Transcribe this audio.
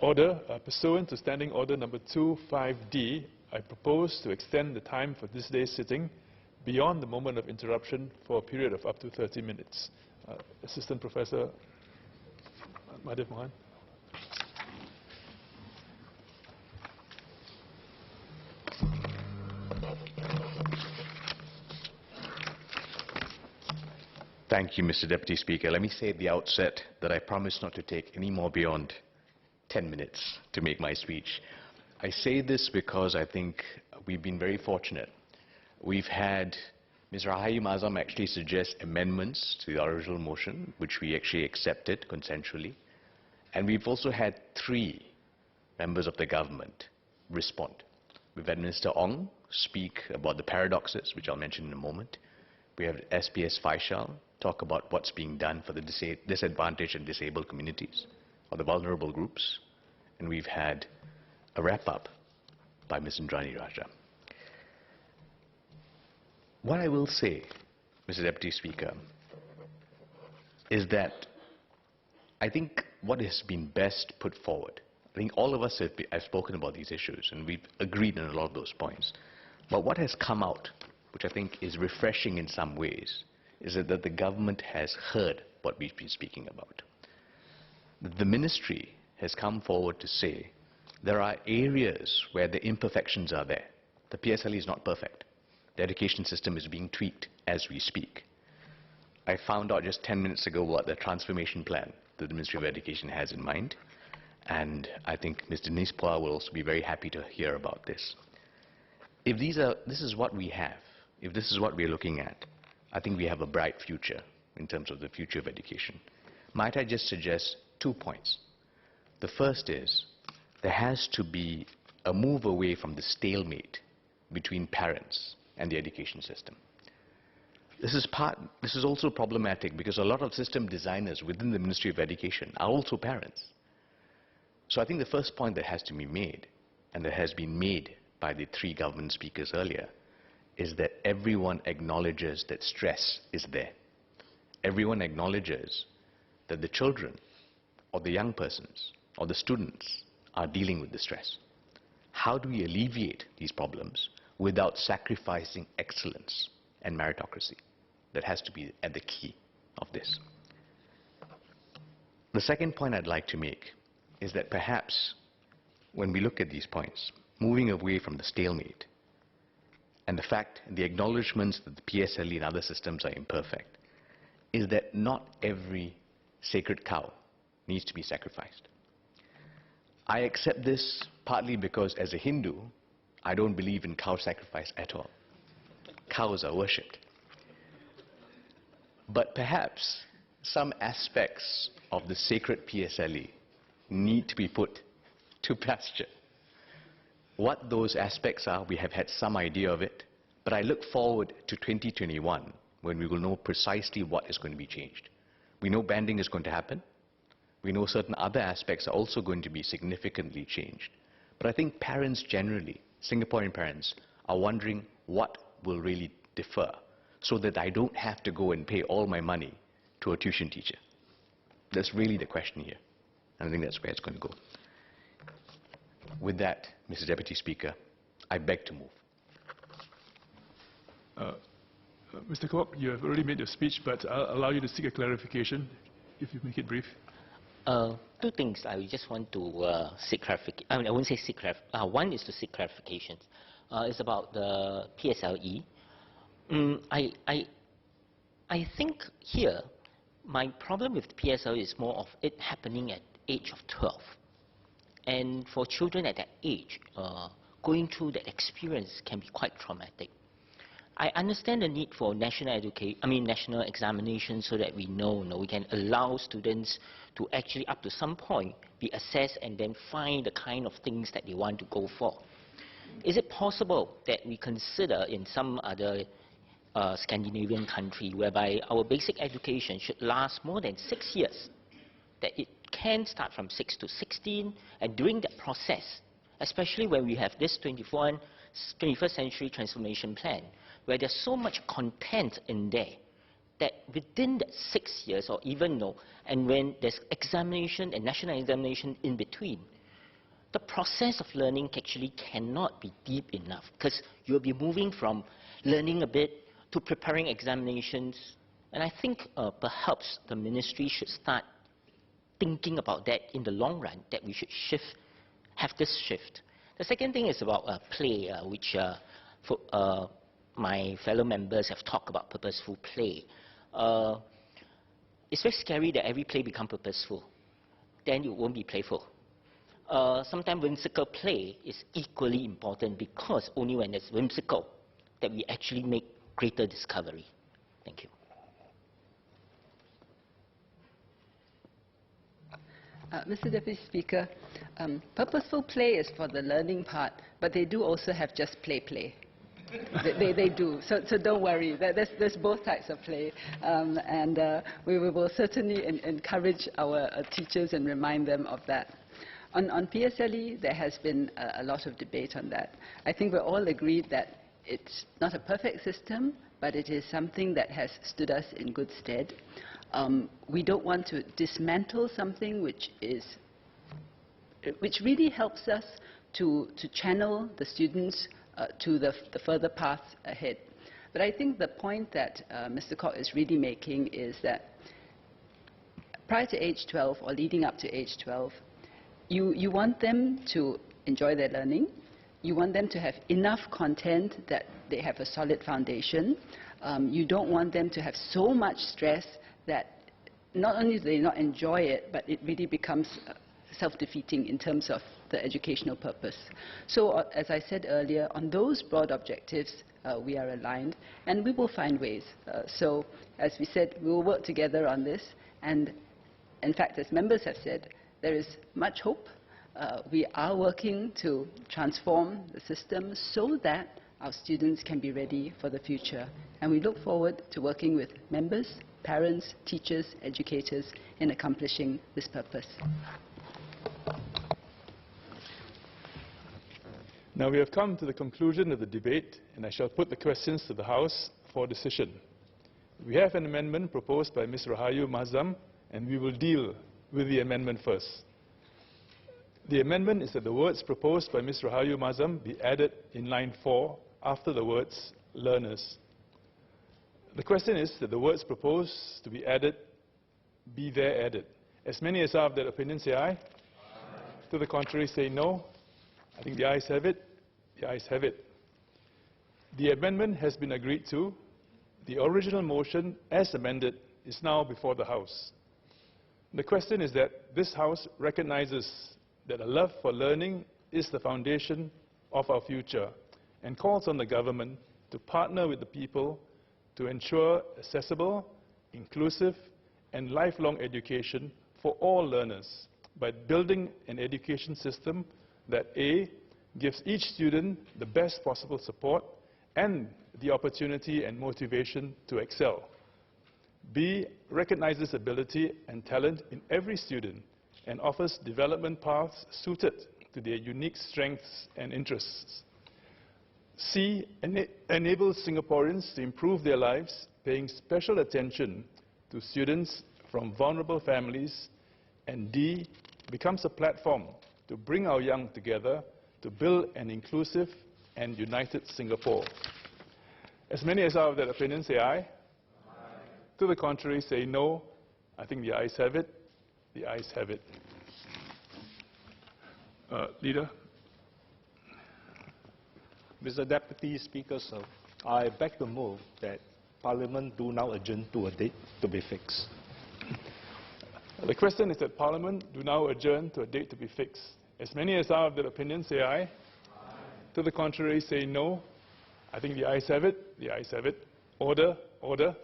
Order, pursuant to Standing Order number 25D, I propose to extend the time for this day's sitting beyond the moment of interruption for a period of up to 30 minutes. Assistant Professor Madhav Mohan. Thank you, Mr. Deputy Speaker. Let me say at the outset that I promise not to take any more beyond 10 minutes to make my speech. I say this because I think we've been very fortunate. We've had Ms. Rahim Azam actually suggest amendments to the original motion, which we actually accepted consensually. And we've also had 3 members of the government respond. We've had Minister Ong speak about the paradoxes, which I'll mention in a moment. We have SPS Faishal talk about what's being done for the disadvantaged and disabled communities or the vulnerable groups. And we've had a wrap-up by Ms. Indrani Raja. What I will say, Mr. Deputy Speaker, is that I think what has been best put forward, I think all of us have spoken about these issues and we've agreed on a lot of those points. But what has come out, which I think is refreshing in some ways, is that the government has heard what we've been speaking about. The ministry has come forward to say there are areas where the imperfections are there. The PSLE is not perfect. The education system is being tweaked as we speak. I found out just 10 minutes ago what the transformation plan that the Ministry of Education has in mind, and I think Ms. Denise Pua will also be very happy to hear about this. If this is what we have, if this is what we're looking at, I think we have a bright future in terms of the future of education. Might I just suggest 2 points? The first is there has to be a move away from the stalemate between parents and the education system. This is also problematic because a lot of system designers within the Ministry of Education are also parents. So I think the first point that has to be made, and that has been made by the 3 government speakers earlier, is that everyone acknowledges that stress is there. Everyone acknowledges that the children or the young persons or the students are dealing with the stress. How do we alleviate these problems without sacrificing excellence and meritocracy? That has to be at the key of this. The second point I'd like to make is that perhaps when we look at these points, moving away from the stalemate and the fact, the acknowledgements that the PSLE and other systems are imperfect, is that not every sacred cow needs to be sacrificed. I accept this partly because as a Hindu, I don't believe in cow sacrifice at all. Cows are worshipped. But perhaps some aspects of the sacred PSLE need to be put to pasture. What those aspects are, we have had some idea of it, but I look forward to 2021 when we will know precisely what is going to be changed. We know banding is going to happen. We know certain other aspects are also going to be significantly changed. But I think parents generally, Singaporean parents, are wondering what will really differ so that I don't have to go and pay all my money to a tuition teacher. That's really the question here. And I think that's where it's going to go. With that, Mr. Deputy Speaker, I beg to move. Mr. Kwok, you have already made your speech, but I'll allow you to seek a clarification, if you make it brief. 2 things I just want to seek clarification. I mean, I won't say seek clarification. One is to seek clarifications. It's about the PSLE. I think here, my problem with the PSLE is more of it happening at age of 12. And for children at that age, going through that experience can be quite traumatic. I understand the need for national examinations so that we know, we can allow students to actually, up to some point, be assessed and then find the kind of things that they want to go for. Is it possible that we consider in some other Scandinavian country whereby our basic education should last more than 6 years, that it can start from 6 to 16, and during that process, especially when we have this 21st century transformation plan, where there's so much content in there, that within that 6 years or even no, and when there's examination and national examination in between, the process of learning actually cannot be deep enough, because you'll be moving from learning a bit to preparing examinations. And I think perhaps the ministry should start thinking about that in the long run, that we should have this shift. The second thing is about play, which my fellow members have talked about purposeful play. It's very scary that every play becomes purposeful. Then it won't be playful. Sometimes whimsical play is equally important, because only when it's whimsical that we actually make greater discovery. Thank you. Mr. Deputy Speaker, purposeful play is for the learning part, but they do also have just play. They do, so don't worry. There's both types of play, and we will certainly encourage our teachers and remind them of that. On PSLE, there has been a lot of debate on that. I think we're all agreed that it's not a perfect system, but it is something that has stood us in good stead. We don't want to dismantle something which really helps us to channel the students to the further path ahead. But I think the point that Mr. Kok is really making is that prior to age 12 or leading up to age 12, you want them to enjoy their learning. You want them to have enough content that they have a solid foundation. You don't want them to have so much stress that not only do they not enjoy it, but it really becomes self-defeating in terms of the educational purpose. So, as I said earlier, on those broad objectives, we are aligned, and we will find ways. So, as we said, we will work together on this, and in fact, as members have said, there is much hope. We are working to transform the system so that our students can be ready for the future, and we look forward to working with members, parents, teachers, educators in accomplishing this purpose. Now we have come to the conclusion of the debate, and I shall put the questions to the House for decision. We have an amendment proposed by Ms. Rahayu Mazam, and we will deal with the amendment first. The amendment is that the words proposed by Ms. Rahayu Mazam be added in line 4 after the words learners. The question is that the words proposed to be added be there added. As many as are of that opinion say aye. Aye. To the contrary say no. I think the ayes have it. The ayes have it. The amendment has been agreed to. The original motion, as amended, is now before the House. The question is that this House recognizes that a love for learning is the foundation of our future and calls on the government to partner with the people to ensure accessible, inclusive, and lifelong education for all learners by building an education system that A, gives each student the best possible support and the opportunity and motivation to excel. B, recognizes ability and talent in every student and offers development paths suited to their unique strengths and interests. C, enables Singaporeans to improve their lives, paying special attention to students from vulnerable families. And D, becomes a platform to bring our young together to build an inclusive and united Singapore. As many as are of that opinion say aye. Aye. To the contrary say no. I think the ayes have it. The ayes have it. Leader. Mr. Deputy Speaker, sir, I beg to move that Parliament do now adjourn to a date to be fixed. The question is that Parliament do now adjourn to a date to be fixed. As many as are of that opinion say aye. Aye. To the contrary say no. I think the ayes have it. The ayes have it. Order. Order.